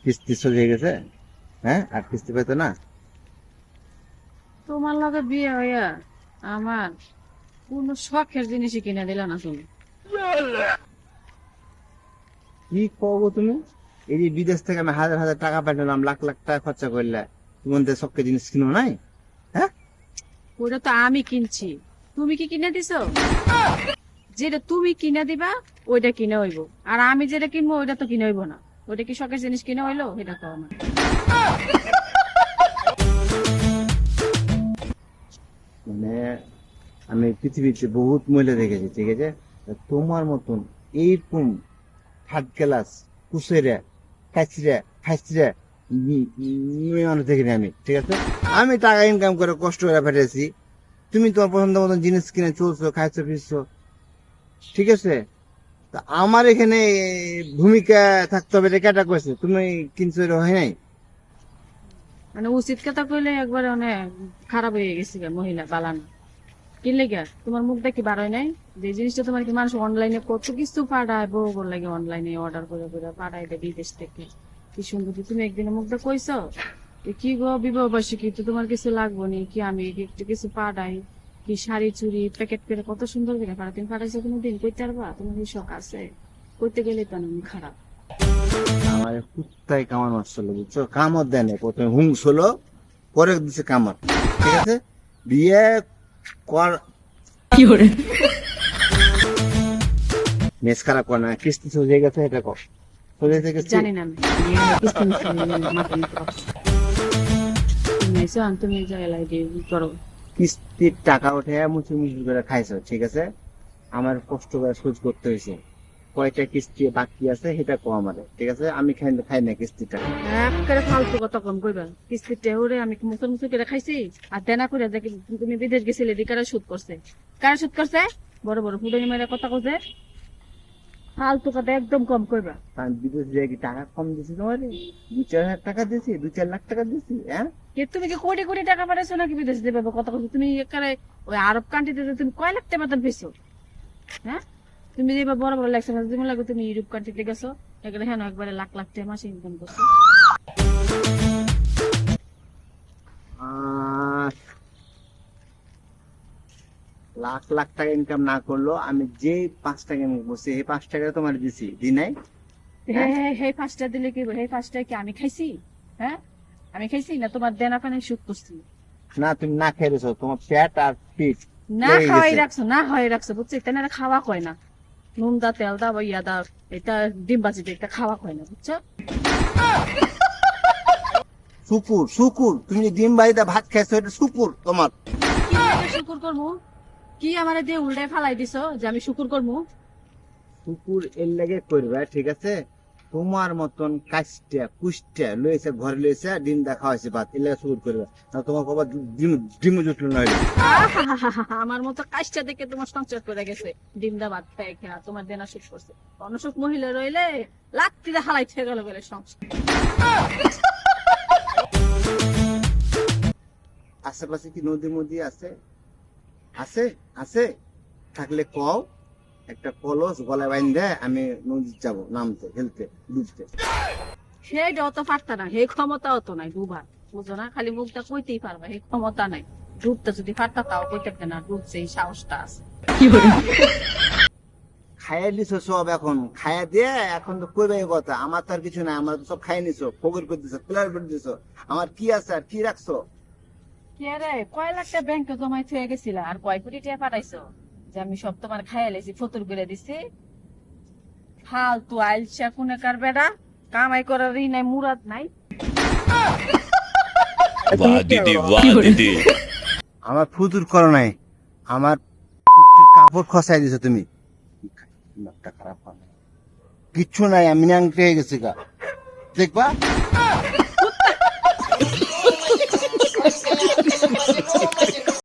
কিস্তি চলে গেছে, হ্যাঁ? আর কিস্তি পাইতো না? তোমার লগে বিয়ে হইয়া আমার কোন শখের জিনিসই কিনে দিল না তুমি। কি করবো তুমি? এই যে বিদেশ থেকে আমি হাজার হাজার টাকা পাঠালাম, লাখ লাখ টাকা খরচা করলে, তোমাদের সবকে জিনিস কিনো নাই? হ্যাঁ? ওটা তো আমি কিনছি, তুমি কি কিনে দিছো? যেটা তুমি কিনে দিবা ওইটা কিনে হইব, আর আমি যেটা কিনবো ওইটা তো কিনে হইব না। ওইটা কি শখের জিনিস কিনে হইলো? এটা তো আমার। মানে আমি পৃথিবীতে বহুত মহিলা দেখেছি, ঠিক আছে? তা তোমার মতন এইরকম থার্ড ক্লাস কুসেরা খাইছিরা খাইছিরা মেয়ে মানুষ দেখিনি আমি, ঠিক আছে? আমি টাকা ইনকাম করে কষ্ট করে পাঠিয়েছি, তুমি তোমার পছন্দ মতন জিনিস কিনে চলছো, খাইছো ফিরছো, ঠিক আছে? তা আমার এখানে ভূমিকা থাকতে হবে, এটা কেটা কইছে? তুমি কিনছো, এটা হয় নাই? মানে উচিত কথা কইলে একবার অনেক খারাপ হয়ে গেছে গা, মহিলা বালানো কিনলে গা। তোমার মুখ দেখি বার হয় নাই যে জিনিসটা তোমার কি মানুষ অনলাইনে কত কিছু পাঠায়, বউ বল লাগে অনলাইনে অর্ডার করে করে পাঠায় দেয় বিদেশ থেকে। কি সুন্দর যে তুমি একদিন মুখটা কইছো যে কি গো বিবাহ বার্ষিকী তো তোমার কিছু লাগবো নি কি, আমি একটু কিছু পাঠাই কি শাড়ি চুড়ি প্যাকেট করে কত সুন্দর করে পাঠা। তুমি পাঠাইছো কোনোদিন? কইতে পারবা? তোমার এই শখ আছে? কইতে গেলে তো আমি খারাপ। আমার কুত্তায় কামার মারছিল, বুঝছো? কামড় দেয় না, প্রথমে হুংস হলো, পরে দিছে কামড়, ঠিক আছে? বিয়ে কর, কি করে মেস খারাপ কর না, কিস্তি চলে গেছে, এটা কর, চলে গেছে কিস্তি। জানি না আমি। কিস্তি মিস্তি নিয়ে মাথা নিতে পারছি না। তুমি এসো আর তুমি এই জায়গায় দিয়ে করো। কিস্তির টাকা উঠে মুচি মুচি করে খাইছো, ঠিক আছে? আমার কষ্ট করে শোধ করতে হয়েছে, কয়টা কিস্তি বাকি আছে সেটা কো আমারে, ঠিক আছে? আমি খাই খাই না কিস্তিটা। একেবারে ফালতু কথা কম কইবা। কিস্তির টেহরে আমি মুসল মুসল করে খাইছি আর দেনা করে দেখি তুমি বিদেশ গেছিলে দি কারা সুদ করছে। কারা সুদ করছে? বড় বড় ফুটানি মেরে কথা কইছে। ফালতু কথা একদম কম কইবা। আমি বিদেশ যেয়ে কি টাকা কম দিছি তোমার? 2-4 হাজার টাকা দিছি, 2-4 লাখ টাকা দিছি, হ্যাঁ? তুমি কি কোটি কোটি টাকা পাঠাইছো নাকি বিদেশ দেবে কথা কইছো? তুমি একেবারে ওই আরব কান্ট্রিতে তুমি কয় লাখ টাকা বেতন পেয়েছো? হ্যাঁ, তুমি যে এবার বড় বড় লাগছে তুমি লাগবে তুমি ইউরোপ কান্ট্রিতে গেছো, এখানে হ্যাঁ একবারে লাখ লাখ টাকা মাসে ইনকাম করছো। আহ, লাখ লাখ টাকা ইনকাম না করলো, আমি যে 5 টাকা ইনকাম করছি এই 5 টাকা তোমার দিছি, দি নাই? হে হ্যাঁ? হে হে ফার্স্টটা দিলে কি হে ফার্স্টটা কি আমি খাইছি? হ্যাঁ, আমি খাইছি না তোমার দেনা পানি সুদ করছি। না, তুমি না খেয়ে রয়েছো, তোমার পেট আর পিঠ না লেগে খাওয়াই গেছে। রাখছো, না খাওয়াই রাখছো, বুঝছো? এটা না খাওয়া কয় না। নুন দা তেল দা বা ইয়া দা, এটা ডিম বাজি এটা খাওয়া কয় না, বুঝছো? শুকুর শুকুর, তুমি যে ডিম বাড়িতে ভাত খাইছো, এটা শুকুর তোমার। কি লাগে শুকুর করমু? কি আমারে দিয়ে উল্টায় ফালাই দিছো যে আমি শুকুর করমু? শুকুর এর লেগে করবে, ঠিক আছে? তোমার মতন কাজটা কুষ্টা লইছে, ঘরে লইছে, ডিম দেখা হয়েছে, ভাত এর লেগে শুকুর করবে না। তোমার কবার ডিম ডিম জুটলো না হইলো। আমার মতো কাজটা দেখে তোমার সংসার করে গেছে, ডিম দা ভাত খাই খেয়া তোমার দেনা সুখ করছে। অনসুখ মহিলা রইলে লাত্তিতে হালাই থেকে গেল বলে সংসার। আশেপাশে কি নদী মদি আছে? আছে? আছে থাকলে কও, একটা কলস গলায় বাইন্ধে আমি নদী যাব, নামতে, খেলতে, ডুবতে। সেইটা অত পারতা না, সেই ক্ষমতাও তো নাই ডুবার, বুঝো না? খালি মুখটা কইতেই পারবা, সেই ক্ষমতা নাই। ডুবতে যদি পারতা তাও কইতে পারতে না, ডুবছে এই সাহসটা আছে। খাইয়া দিছো সব, এখন খাইয়া দিয়ে এখন তো কইবে এই কথা, আমার তো আর কিছু নাই, আমার তো সব খাই নিছো, ফকর করে দিছো, প্লেয়ার করে দিছো, আমার কি আছে আর কি রাখছো? কে রে, কয় লাখ টাকা ব্যাংকে জমাই থয়ে গেছিল আর কয় কোটি টাকা পাঠাইছো যে আমি সব তোমার খাইয়া লেছি, ফতুর করে দিছি? ফালতু আইলসা কোনেকার বেড়া, কামাই করার ই নাই, মুরাদ নাই। वाह दीदी वाह दीदी। আমার ফুতুর করো নাই, আমার পুটির কাপড় খসাই দিছো তুমি। একটা খারাপ কথা, কিচ্ছু নাই, আমি ন্যাংটে হয়ে গেছি গা, দেখবা?